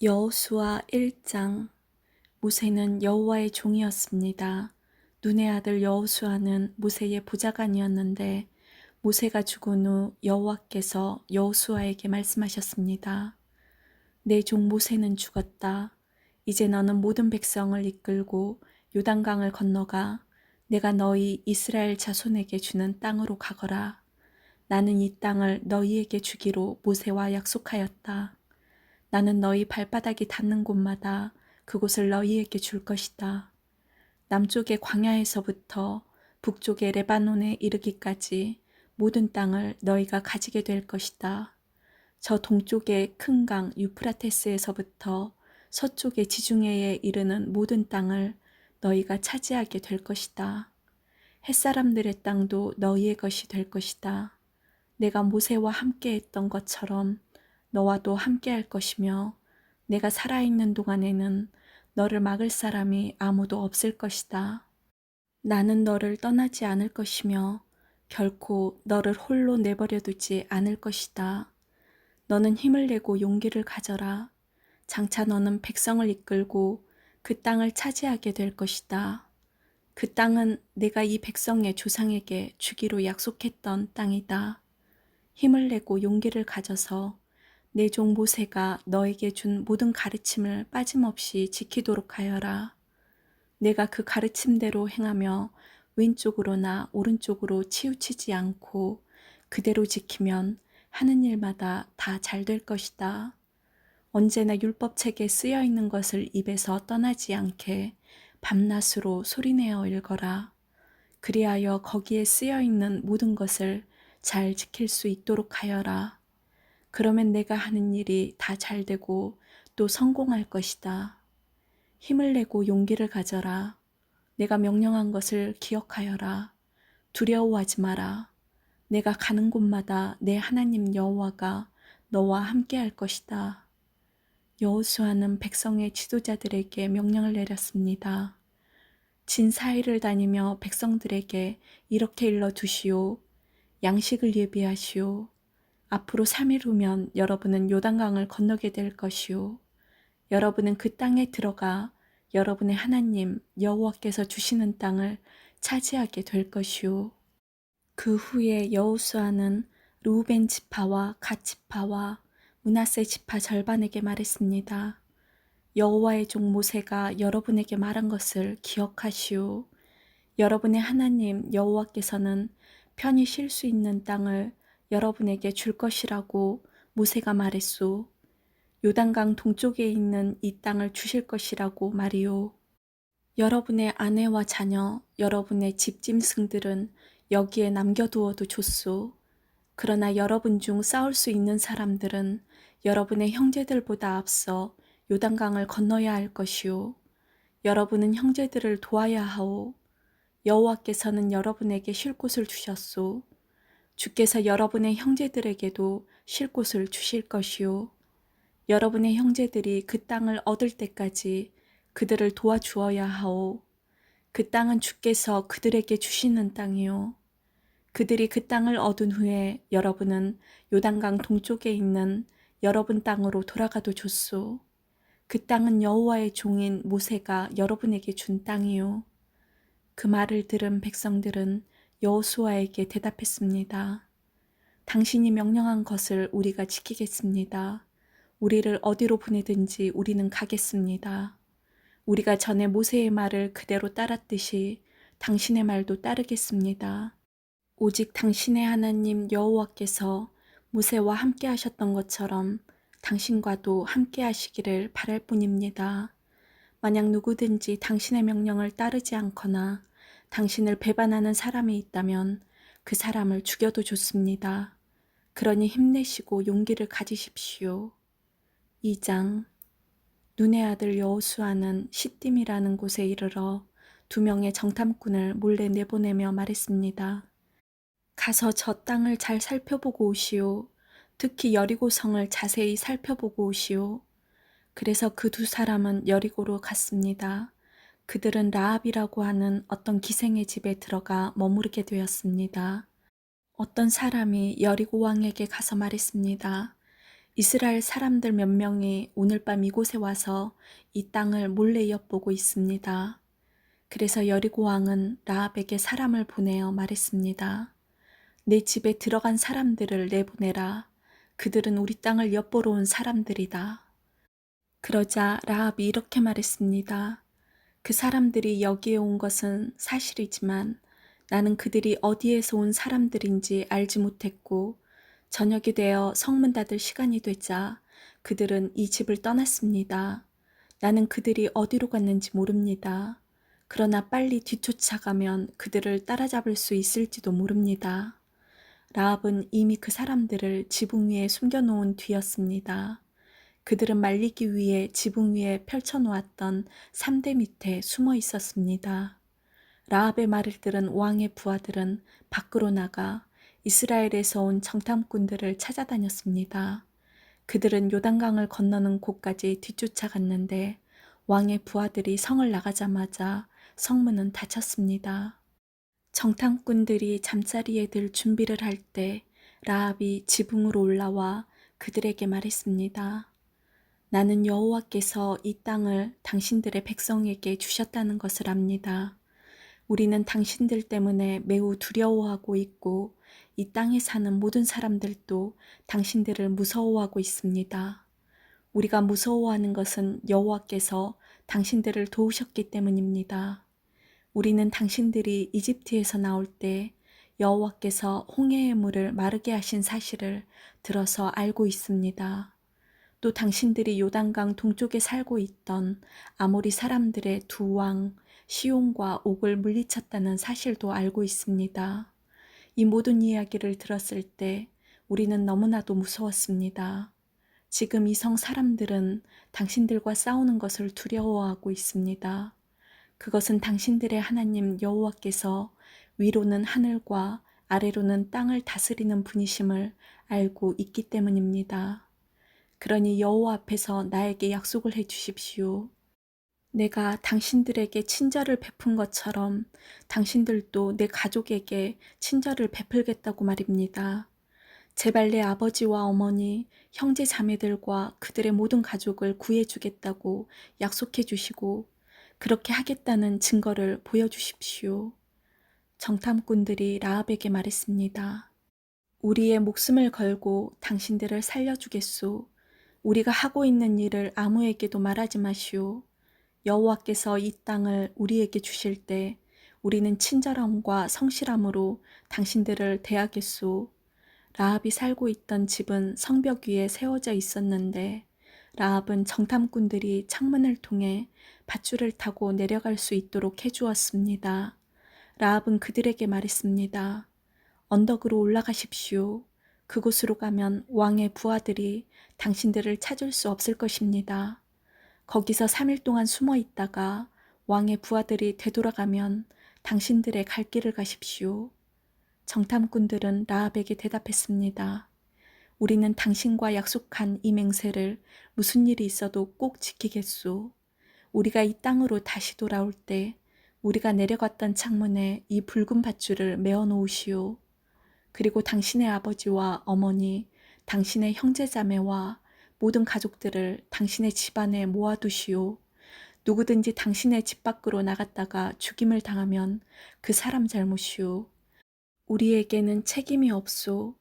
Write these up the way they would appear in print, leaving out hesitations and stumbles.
여호수아 1장. 모세는 여호와의 종이었습니다. 눈의 아들 여호수아는 모세의 보좌관이었는데 모세가 죽은 후 여호와께서 여호수아에게 말씀하셨습니다. 내 종 모세는 죽었다. 이제 너는 모든 백성을 이끌고 요단강을 건너가 내가 너희 이스라엘 자손에게 주는 땅으로 가거라. 나는 이 땅을 너희에게 주기로 모세와 약속하였다. 나는 너희 발바닥이 닿는 곳마다 그곳을 너희에게 줄 것이다. 남쪽의 광야에서부터 북쪽의 레바논에 이르기까지 모든 땅을 너희가 가지게 될 것이다. 저 동쪽의 큰 강 유프라테스에서부터 서쪽의 지중해에 이르는 모든 땅을 너희가 차지하게 될 것이다. 햇사람들의 땅도 너희의 것이 될 것이다. 내가 모세와 함께 했던 것처럼 너와도 함께 할 것이며 내가 살아있는 동안에는 너를 막을 사람이 아무도 없을 것이다. 나는 너를 떠나지 않을 것이며 결코 너를 홀로 내버려 두지 않을 것이다. 너는 힘을 내고 용기를 가져라. 장차 너는 백성을 이끌고 그 땅을 차지하게 될 것이다. 그 땅은 내가 이 백성의 조상에게 주기로 약속했던 땅이다. 힘을 내고 용기를 가져서 내 종 모세가 너에게 준 모든 가르침을 빠짐없이 지키도록 하여라. 내가 그 가르침대로 행하며 왼쪽으로나 오른쪽으로 치우치지 않고 그대로 지키면 하는 일마다 다 잘 될 것이다. 언제나 율법책에 쓰여 있는 것을 입에서 떠나지 않게 밤낮으로 소리내어 읽어라. 그리하여 거기에 쓰여 있는 모든 것을 잘 지킬 수 있도록 하여라. 그러면 내가 하는 일이 다 잘되고 또 성공할 것이다. 힘을 내고 용기를 가져라. 내가 명령한 것을 기억하여라. 두려워하지 마라. 내가 가는 곳마다 내 하나님 여호와가 너와 함께 할 것이다. 여호수아는 백성의 지도자들에게 명령을 내렸습니다. 진 사이를 다니며 백성들에게 이렇게 일러두시오. 양식을 예비하시오. 앞으로 3일 후면 여러분은 요단강을 건너게 될 것이오. 여러분은 그 땅에 들어가 여러분의 하나님 여호와께서 주시는 땅을 차지하게 될 것이오. 그 후에 여호수아는 르우벤 지파와 갓 지파와 므낫세 지파 절반에게 말했습니다. 여호와의 종 모세가 여러분에게 말한 것을 기억하시오. 여러분의 하나님 여호와께서는 편히 쉴 수 있는 땅을 여러분에게 줄 것이라고 모세가 말했소. 요단강 동쪽에 있는 이 땅을 주실 것이라고 말이오. 여러분의 아내와 자녀, 여러분의 집짐승들은 여기에 남겨두어도 좋소. 그러나 여러분 중 싸울 수 있는 사람들은 여러분의 형제들보다 앞서 요단강을 건너야 할 것이오. 여러분은 형제들을 도와야 하오. 여호와께서는 여러분에게 쉴 곳을 주셨소. 주께서 여러분의 형제들에게도 쉴 곳을 주실 것이오. 여러분의 형제들이 그 땅을 얻을 때까지 그들을 도와주어야 하오. 그 땅은 주께서 그들에게 주시는 땅이오. 그들이 그 땅을 얻은 후에 여러분은 요단강 동쪽에 있는 여러분 땅으로 돌아가도 좋소. 그 땅은 여호와의 종인 모세가 여러분에게 준 땅이오. 그 말을 들은 백성들은 여호수아에게 대답했습니다. 당신이 명령한 것을 우리가 지키겠습니다. 우리를 어디로 보내든지 우리는 가겠습니다. 우리가 전에 모세의 말을 그대로 따랐듯이 당신의 말도 따르겠습니다. 오직 당신의 하나님 여호와께서 모세와 함께 하셨던 것처럼 당신과도 함께 하시기를 바랄 뿐입니다. 만약 누구든지 당신의 명령을 따르지 않거나 당신을 배반하는 사람이 있다면 그 사람을 죽여도 좋습니다. 그러니 힘내시고 용기를 가지십시오. 2장. 눈의 아들 여호수아는 시딤이라는 곳에 이르러 2명의 정탐꾼을 몰래 내보내며 말했습니다. 가서 저 땅을 잘 살펴보고 오시오. 특히 여리고 성을 자세히 살펴보고 오시오. 그래서 그 2사람은 여리고로 갔습니다. 그들은 라합이라고 하는 어떤 기생의 집에 들어가 머무르게 되었습니다. 어떤 사람이 여리고 왕에게 가서 말했습니다. 이스라엘 사람들 몇 명이 오늘 밤 이곳에 와서 이 땅을 몰래 엿보고 있습니다. 그래서 여리고 왕은 라합에게 사람을 보내어 말했습니다. 내 집에 들어간 사람들을 내보내라. 그들은 우리 땅을 엿보러 온 사람들이다. 그러자 라합이 이렇게 말했습니다. 그 사람들이 여기에 온 것은 사실이지만 나는 그들이 어디에서 온 사람들인지 알지 못했고 저녁이 되어 성문 닫을 시간이 되자 그들은 이 집을 떠났습니다. 나는 그들이 어디로 갔는지 모릅니다. 그러나 빨리 뒤쫓아가면 그들을 따라잡을 수 있을지도 모릅니다. 라합은 이미 그 사람들을 지붕 위에 숨겨놓은 뒤였습니다. 그들은 말리기 위해 지붕 위에 펼쳐놓았던 삼대 밑에 숨어 있었습니다. 라합의 말을 들은 왕의 부하들은 밖으로 나가 이스라엘에서 온 정탐꾼들을 찾아다녔습니다. 그들은 요단강을 건너는 곳까지 뒤쫓아갔는데 왕의 부하들이 성을 나가자마자 성문은 닫혔습니다. 정탐꾼들이 잠자리에 들 준비를 할 때 라합이 지붕으로 올라와 그들에게 말했습니다. 나는 여호와께서 이 땅을 당신들의 백성에게 주셨다는 것을 압니다. 우리는 당신들 때문에 매우 두려워하고 있고 이 땅에 사는 모든 사람들도 당신들을 무서워하고 있습니다. 우리가 무서워하는 것은 여호와께서 당신들을 도우셨기 때문입니다. 우리는 당신들이 이집트에서 나올 때 여호와께서 홍해의 물을 마르게 하신 사실을 들어서 알고 있습니다. 또 당신들이 요단강 동쪽에 살고 있던 아모리 사람들의 두 왕 시온과 옥을 물리쳤다는 사실도 알고 있습니다. 이 모든 이야기를 들었을 때 우리는 너무나도 무서웠습니다. 지금 이 성 사람들은 당신들과 싸우는 것을 두려워하고 있습니다. 그것은 당신들의 하나님 여호와께서 위로는 하늘과 아래로는 땅을 다스리는 분이심을 알고 있기 때문입니다. 그러니 여호와 앞에서 나에게 약속을 해 주십시오. 내가 당신들에게 친절을 베푼 것처럼 당신들도 내 가족에게 친절을 베풀겠다고 말입니다. 제발 내 아버지와 어머니, 형제 자매들과 그들의 모든 가족을 구해주겠다고 약속해 주시고 그렇게 하겠다는 증거를 보여주십시오. 정탐꾼들이 라합에게 말했습니다. 우리의 목숨을 걸고 당신들을 살려주겠소. 우리가 하고 있는 일을 아무에게도 말하지 마시오. 여호와께서 이 땅을 우리에게 주실 때 우리는 친절함과 성실함으로 당신들을 대하겠소. 라합이 살고 있던 집은 성벽 위에 세워져 있었는데 라합은 정탐꾼들이 창문을 통해 밧줄을 타고 내려갈 수 있도록 해주었습니다. 라합은 그들에게 말했습니다. 언덕으로 올라가십시오. 그곳으로 가면 왕의 부하들이 당신들을 찾을 수 없을 것입니다. 거기서 3일 동안 숨어 있다가 왕의 부하들이 되돌아가면 당신들의 갈 길을 가십시오. 정탐꾼들은 라합에게 대답했습니다. 우리는 당신과 약속한 이 맹세를 무슨 일이 있어도 꼭 지키겠소. 우리가 이 땅으로 다시 돌아올 때 우리가 내려갔던 창문에 이 붉은 밧줄을 메어 놓으시오. 그리고 당신의 아버지와 어머니, 당신의 형제자매와 모든 가족들을 당신의 집안에 모아두시오. 누구든지 당신의 집 밖으로 나갔다가 죽임을 당하면 그 사람 잘못이오. 우리에게는 책임이 없소.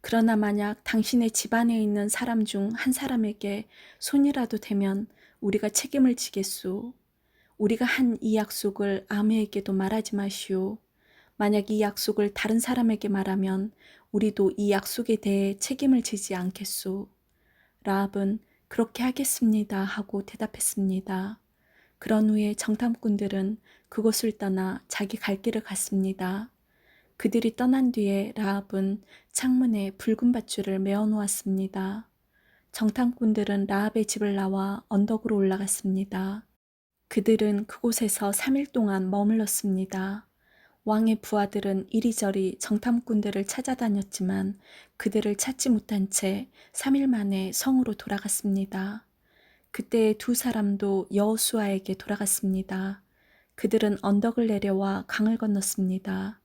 그러나 만약 당신의 집안에 있는 사람 중 한 사람에게 손이라도 대면 우리가 책임을 지겠소. 우리가 한 이 약속을 아무에게도 말하지 마시오. 만약 이 약속을 다른 사람에게 말하면 우리도 이 약속에 대해 책임을 지지 않겠소. 라합은 그렇게 하겠습니다 하고 대답했습니다. 그런 후에 정탐꾼들은 그곳을 떠나 자기 갈 길을 갔습니다. 그들이 떠난 뒤에 라합은 창문에 붉은 밧줄을 메어 놓았습니다. 정탐꾼들은 라합의 집을 나와 언덕으로 올라갔습니다. 그들은 그곳에서 3일 동안 머물렀습니다. 왕의 부하들은 이리저리 정탐꾼들을 찾아다녔지만 그들을 찾지 못한 채 3일 만에 성으로 돌아갔습니다. 그때 두 사람도 여호수아에게 돌아갔습니다. 그들은 언덕을 내려와 강을 건넜습니다.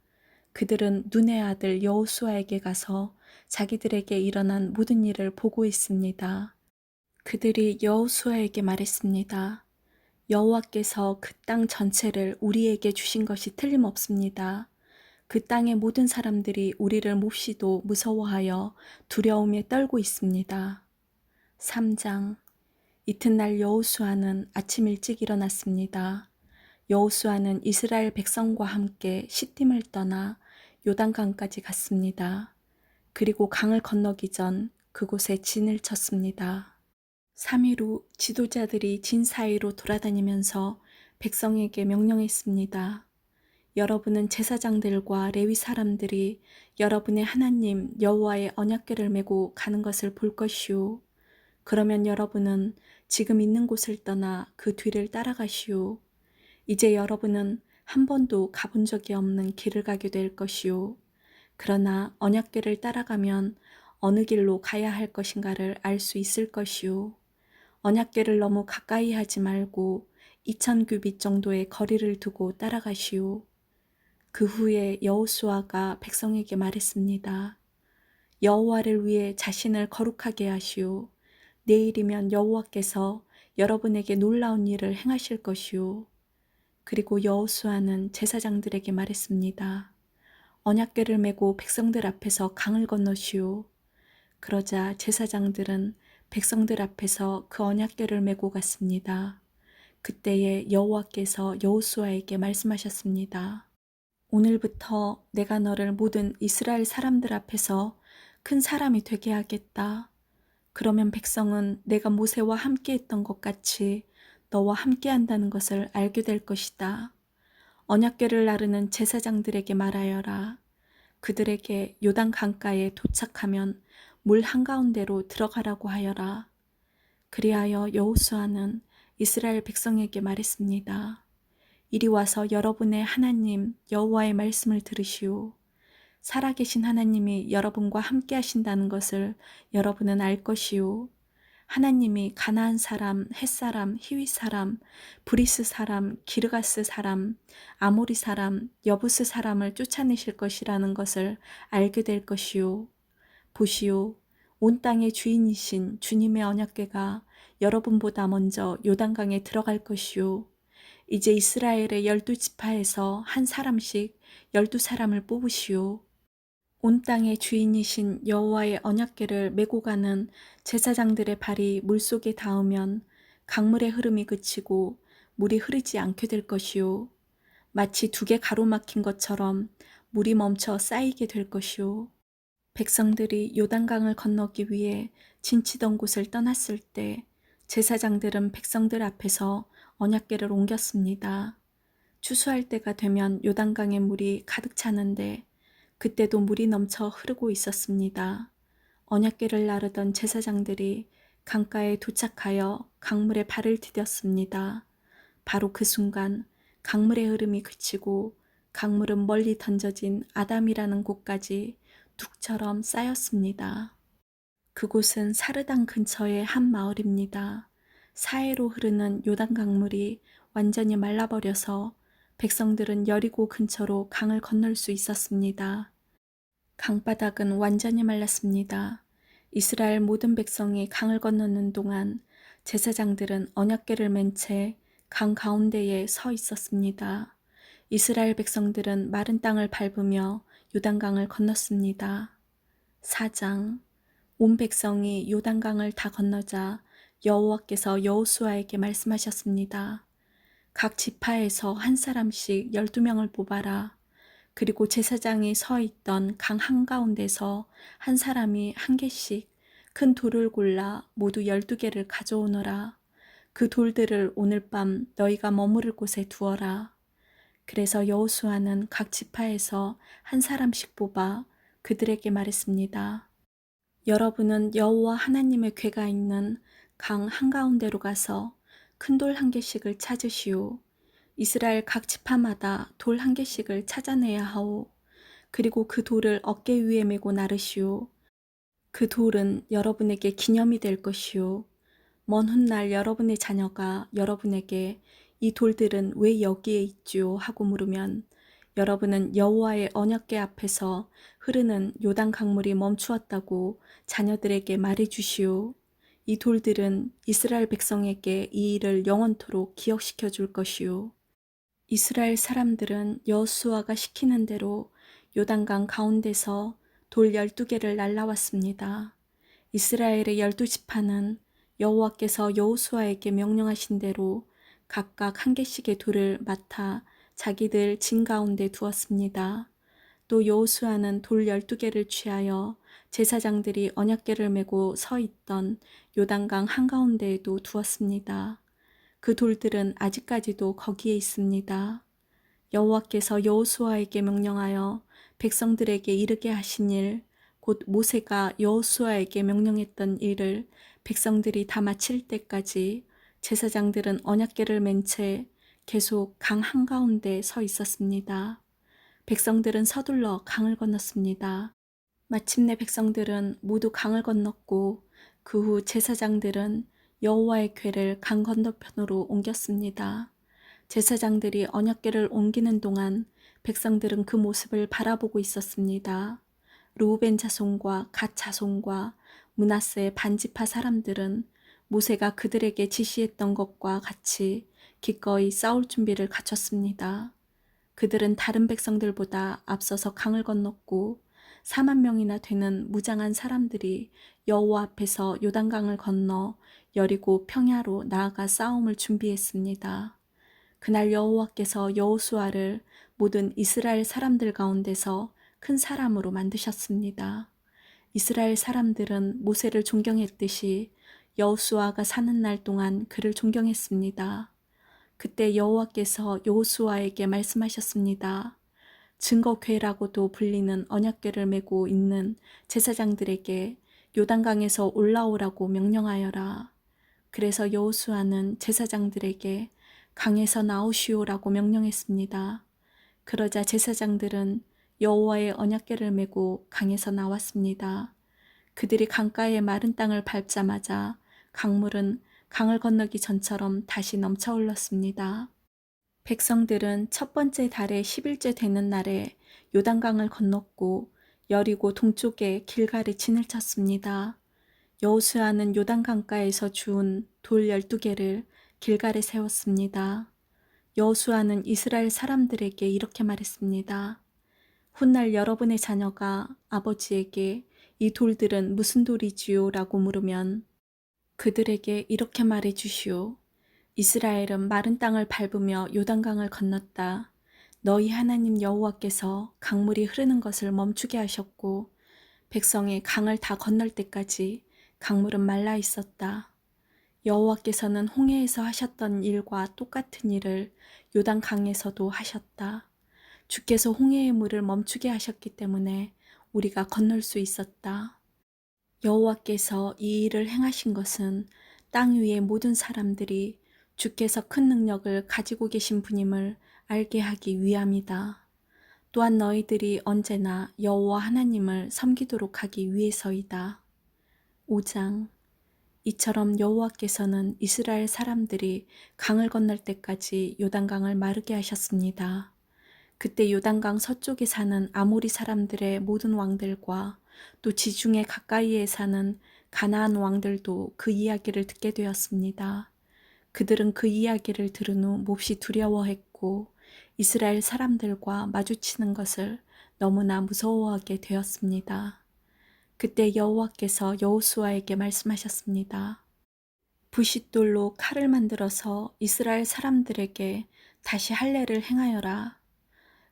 그들은 눈의 아들 여호수아에게 가서 자기들에게 일어난 모든 일을 보고 있습니다. 그들이 여호수아에게 말했습니다. 여호와께서 그 땅 전체를 우리에게 주신 것이 틀림없습니다. 그 땅의 모든 사람들이 우리를 몹시도 무서워하여 두려움에 떨고 있습니다. 3장. 이튿날 여호수아는 아침 일찍 일어났습니다. 여호수아는 이스라엘 백성과 함께 시딤을 떠나 요단강까지 갔습니다. 그리고 강을 건너기 전 그곳에 진을 쳤습니다. 3일 후 지도자들이 진 사이로 돌아다니면서 백성에게 명령했습니다. 여러분은 제사장들과 레위 사람들이 여러분의 하나님 여호와의 언약궤를 메고 가는 것을 볼 것이오. 그러면 여러분은 지금 있는 곳을 떠나 그 뒤를 따라가시오. 이제 여러분은 한 번도 가본 적이 없는 길을 가게 될 것이오. 그러나 언약궤를 따라가면 어느 길로 가야 할 것인가를 알 수 있을 것이오. 언약궤를 너무 가까이 하지 말고 2000규빗 정도의 거리를 두고 따라가시오. 그 후에 여호수아가 백성에게 말했습니다. 여호와를 위해 자신을 거룩하게 하시오. 내일이면 여호와께서 여러분에게 놀라운 일을 행하실 것이오. 그리고 여호수아는 제사장들에게 말했습니다. 언약궤를 메고 백성들 앞에서 강을 건너시오. 그러자 제사장들은 백성들 앞에서 그 언약궤를 메고 갔습니다. 그때에 여호와께서 여호수아에게 말씀하셨습니다. 오늘부터 내가 너를 모든 이스라엘 사람들 앞에서 큰 사람이 되게 하겠다. 그러면 백성은 내가 모세와 함께 했던 것 같이 너와 함께 한다는 것을 알게 될 것이다. 언약궤를 나르는 제사장들에게 말하여라. 그들에게 요단 강가에 도착하면 물 한가운데로 들어가라고 하여라. 그리하여 여호수아는 이스라엘 백성에게 말했습니다. 이리 와서 여러분의 하나님 여호와의 말씀을 들으시오. 살아계신 하나님이 여러분과 함께 하신다는 것을 여러분은 알 것이오. 하나님이 가나안 사람, 헷 사람, 히윗 사람, 브리스 사람, 기르가스 사람, 아모리 사람, 여부스 사람을 쫓아내실 것이라는 것을 알게 될 것이오. 보시오. 온 땅의 주인이신 주님의 언약궤가 여러분보다 먼저 요단강에 들어갈 것이오. 이제 이스라엘의 12지파에서 한 사람씩 12사람을 뽑으시오. 온 땅의 주인이신 여호와의 언약궤를 메고 가는 제사장들의 발이 물속에 닿으면 강물의 흐름이 그치고 물이 흐르지 않게 될 것이오. 마치 두 개 가로막힌 것처럼 물이 멈춰 쌓이게 될 것이오. 백성들이 요단강을 건너기 위해 진치던 곳을 떠났을 때 제사장들은 백성들 앞에서 언약궤를 옮겼습니다. 추수할 때가 되면 요단강의 물이 가득 차는데 그때도 물이 넘쳐 흐르고 있었습니다. 언약궤를 나르던 제사장들이 강가에 도착하여 강물에 발을 디뎠습니다. 바로 그 순간 강물의 흐름이 그치고 강물은 멀리 던져진 아담이라는 곳까지 둑처럼 쌓였습니다. 그곳은 사르당 근처의 한 마을입니다. 사해로 흐르는 요단 강물이 완전히 말라버려서 백성들은 여리고 근처로 강을 건널 수 있었습니다. 강바닥은 완전히 말랐습니다. 이스라엘 모든 백성이 강을 건너는 동안 제사장들은 언약궤를 맨 채 강 가운데에 서 있었습니다. 이스라엘 백성들은 마른 땅을 밟으며 요단강을 건넜습니다. 4장. 온 백성이 요단강을 다 건너자 여호와께서 여호수아에게 말씀하셨습니다. 각 지파에서 한 사람씩 12명을 뽑아라. 그리고 제사장이 서 있던 강 한가운데서 한 사람이 한 개씩 큰 돌을 골라 모두 12개를 가져오너라. 그 돌들을 오늘 밤 너희가 머무를 곳에 두어라. 그래서 여호수아는 각 지파에서 한 사람씩 뽑아 그들에게 말했습니다. 여러분은 여호와 하나님의 궤가 있는 강 한가운데로 가서 큰 돌 한 개씩을 찾으시오. 이스라엘 각 지파마다 돌 한 개씩을 찾아내야 하오. 그리고 그 돌을 어깨 위에 메고 나르시오. 그 돌은 여러분에게 기념이 될 것이오. 먼 훗날 여러분의 자녀가 여러분에게 이 돌들은 왜 여기에 있지요? 하고 물으면 여러분은 여호와의 언약궤 앞에서 흐르는 요단 강물이 멈추었다고 자녀들에게 말해 주시오. 이 돌들은 이스라엘 백성에게 이 일을 영원토록 기억시켜 줄 것이오. 이스라엘 사람들은 여호수아가 시키는 대로 요단강 가운데서 돌 12개를 날라왔습니다. 이스라엘의 12지파는 여호와께서 여호수아에게 명령하신 대로 각각 한 개씩의 돌을 맡아 자기들 진 가운데 두었습니다. 또 여호수아는 돌 12개를 취하여 제사장들이 언약궤를 메고 서 있던 요단강 한가운데에도 두었습니다. 그 돌들은 아직까지도 거기에 있습니다. 여호와께서 여호수아에게 명령하여 백성들에게 이르게 하신 일, 곧 모세가 여호수아에게 명령했던 일을 백성들이 다 마칠 때까지 제사장들은 언약궤를 맨 채 계속 강 한가운데 서 있었습니다. 백성들은 서둘러 강을 건넜습니다. 마침내 백성들은 모두 강을 건넜고 그 후 제사장들은 여호와의 궤를 강 건너편으로 옮겼습니다. 제사장들이 언약궤를 옮기는 동안 백성들은 그 모습을 바라보고 있었습니다. 르우벤 자손과 갓 자손과 므낫세 반지파 사람들은 모세가 그들에게 지시했던 것과 같이 기꺼이 싸울 준비를 갖췄습니다. 그들은 다른 백성들보다 앞서서 강을 건넜고 4만 명이나 되는 무장한 사람들이 여호와 앞에서 요단강을 건너 여리고 평야로 나아가 싸움을 준비했습니다. 그날 여호와께서 여호수아를 모든 이스라엘 사람들 가운데서 큰 사람으로 만드셨습니다. 이스라엘 사람들은 모세를 존경했듯이 여호수아가 사는 날 동안 그를 존경했습니다. 그때 여호와께서 여호수아에게 말씀하셨습니다. 증거궤라고도 불리는 언약궤를 메고 있는 제사장들에게 요단강에서 올라오라고 명령하여라. 그래서 여호수아는 제사장들에게 강에서 나오시오라고 명령했습니다. 그러자 제사장들은 여호와의 언약궤를 메고 강에서 나왔습니다. 그들이 강가의 마른 땅을 밟자마자 강물은 강을 건너기 전처럼 다시 넘쳐 흘렀습니다. 백성들은 첫 번째 달의 10일째 되는 날에 요단강을 건넜고 여리고 동쪽에 길갈에 진을 쳤습니다. 여호수아는 요단강가에서 주운 돌 12개를 길갈에 세웠습니다. 여호수아는 이스라엘 사람들에게 이렇게 말했습니다. 훗날 여러분의 자녀가 아버지에게 이 돌들은 무슨 돌이지요? 라고 물으면 그들에게 이렇게 말해 주시오. 이스라엘은 마른 땅을 밟으며 요단강을 건넜다. 너희 하나님 여호와께서 강물이 흐르는 것을 멈추게 하셨고 백성이 강을 다 건널 때까지 강물은 말라 있었다. 여호와께서는 홍해에서 하셨던 일과 똑같은 일을 요단강에서도 하셨다. 주께서 홍해의 물을 멈추게 하셨기 때문에 우리가 건널 수 있었다. 여호와께서 이 일을 행하신 것은 땅 위의 모든 사람들이 주께서 큰 능력을 가지고 계신 분임을 알게 하기 위함이다. 또한 너희들이 언제나 여호와 하나님을 섬기도록 하기 위해서이다. 5장. 이처럼 여호와께서는 이스라엘 사람들이 강을 건널 때까지 요단강을 마르게 하셨습니다. 그때 요단강 서쪽에 사는 아모리 사람들의 모든 왕들과 또 지중해 가까이에 사는 가나안 왕들도 그 이야기를 듣게 되었습니다. 그들은 그 이야기를 들은 후 몹시 두려워했고 이스라엘 사람들과 마주치는 것을 너무나 무서워하게 되었습니다. 그때 여호와께서 여호수아에게 말씀하셨습니다. 부싯돌로 칼을 만들어서 이스라엘 사람들에게 다시 할례를 행하여라.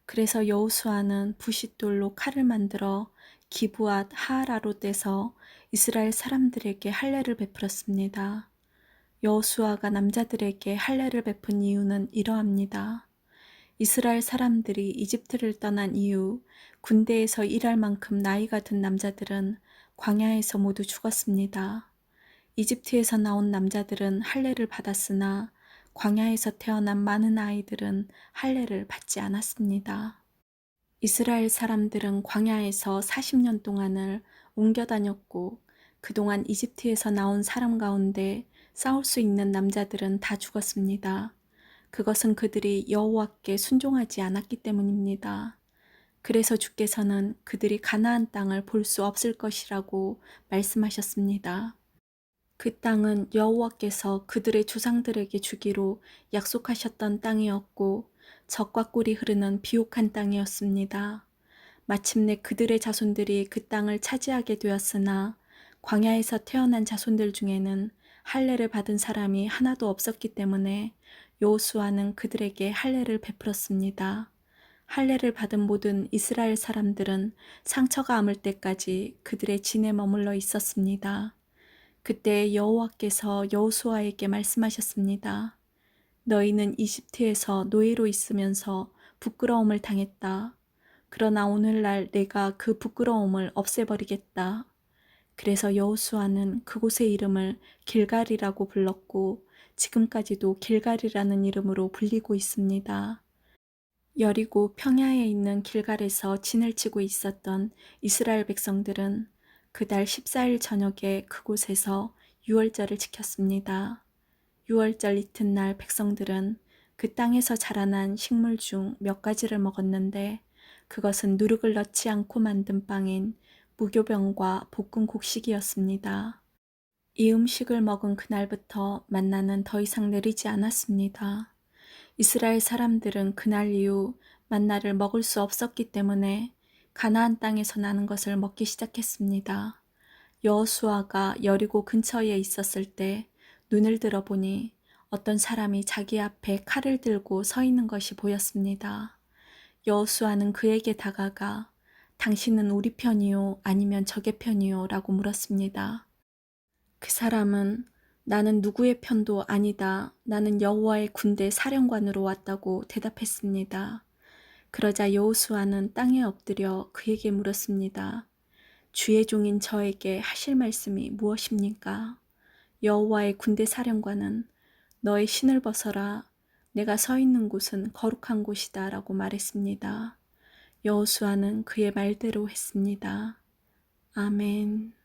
그래서 여호수아는 부싯돌로 칼을 만들어 기브앗 하라로 떼서 이스라엘 사람들에게 할례를 베풀었습니다. 여호수아가 남자들에게 할례를 베푼 이유는 이러합니다. 이스라엘 사람들이 이집트를 떠난 이후 군대에서 일할 만큼 나이가 든 남자들은 광야에서 모두 죽었습니다. 이집트에서 나온 남자들은 할례를 받았으나 광야에서 태어난 많은 아이들은 할례를 받지 않았습니다. 이스라엘 사람들은 광야에서 40년 동안을 옮겨 다녔고 그동안 이집트에서 나온 사람 가운데 싸울 수 있는 남자들은 다 죽었습니다. 그것은 그들이 여호와께 순종하지 않았기 때문입니다. 그래서 주께서는 그들이 가나안 땅을 볼 수 없을 것이라고 말씀하셨습니다. 그 땅은 여호와께서 그들의 조상들에게 주기로 약속하셨던 땅이었고 적과 꿀이 흐르는 비옥한 땅이었습니다. 마침내 그들의 자손들이 그 땅을 차지하게 되었으나 광야에서 태어난 자손들 중에는 할례를 받은 사람이 하나도 없었기 때문에 여호수아는 그들에게 할례를 베풀었습니다. 할례를 받은 모든 이스라엘 사람들은 상처가 아물 때까지 그들의 진에 머물러 있었습니다. 그때 여호와께서 여호수아에게 말씀하셨습니다. 너희는 이집트에서 노예로 있으면서 부끄러움을 당했다. 그러나 오늘날 내가 그 부끄러움을 없애버리겠다. 그래서 여호수아는 그곳의 이름을 길갈이라고 불렀고 지금까지도 길갈이라는 이름으로 불리고 있습니다. 여리고 평야에 있는 길갈에서 진을 치고 있었던 이스라엘 백성들은 그달 14일 저녁에 그곳에서 유월절을 지켰습니다. 유월절 이튿날 백성들은 그 땅에서 자라난 식물 중 몇 가지를 먹었는데 그것은 누룩을 넣지 않고 만든 빵인 무교병과 볶은 곡식이었습니다. 이 음식을 먹은 그날부터 만나는 더 이상 내리지 않았습니다. 이스라엘 사람들은 그날 이후 만나를 먹을 수 없었기 때문에 가나안 땅에서 나는 것을 먹기 시작했습니다. 여호수아가 여리고 근처에 있었을 때 눈을 들어보니 어떤 사람이 자기 앞에 칼을 들고 서 있는 것이 보였습니다. 여호수아는 그에게 다가가 당신은 우리 편이요 아니면 적의 편이요 라고 물었습니다. 그 사람은 나는 누구의 편도 아니다. 나는 여호와의 군대 사령관으로 왔다고 대답했습니다. 그러자 여호수아는 땅에 엎드려 그에게 물었습니다. 주의 종인 저에게 하실 말씀이 무엇입니까? 여호와의 군대 사령관은 너의 신을 벗어라. 내가 서 있는 곳은 거룩한 곳이다 라고 말했습니다. 여호수아는 그의 말대로 했습니다. 아멘.